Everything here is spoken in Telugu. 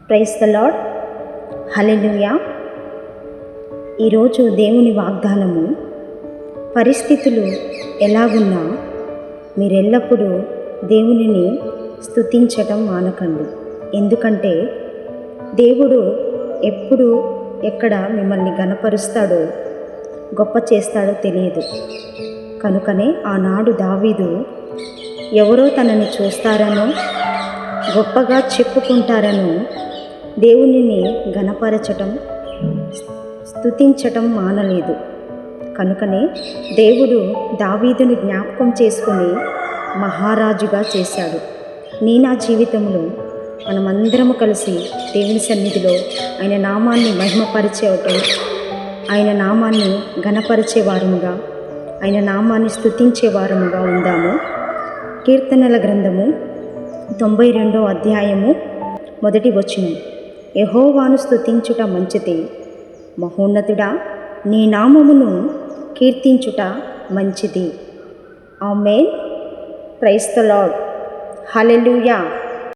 Praise the Lord. హల్లెలూయా. ఈరోజు దేవుని వాగ్దానము, పరిస్థితులు ఎలాగున్నా మీరెల్లప్పుడూ దేవునిని స్తుతించటం మానకండి. ఎందుకంటే దేవుడు ఎప్పుడు ఎక్కడ మిమ్మల్ని ఘనపరుస్తాడో గొప్ప చేస్తాడో తెలియదు. కనుకనే ఆనాడు దావీదు ఎవరో తనని చూస్తారనో గొప్పగా చెప్పుకుంటారనో దేవునిని ఘనపరచటం స్తుతించటం మానలేదు. కనుకనే దేవుడు దావీదుని జ్ఞాపకం చేసుకొని మహారాజుగా చేశాడు. నా జీవితంలో మనమందరము కలిసి దేవుని సన్నిధిలో ఆయన నామాన్ని మహిమపరిచేవటం, ఆయన నామాన్ని ఘనపరిచే వారముగా, ఆయన నామాన్ని స్తుతించే వారముగా ఉందాము. కీర్తనల గ్రంథము 92వ అధ్యాయము 1వ వచనం. యెహోవాను స్తుతించుట మంచిది, మహోన్నతుడా నీ నామమును కీర్తించుట మంచిది. Amen. Praise the Lord. Hallelujah.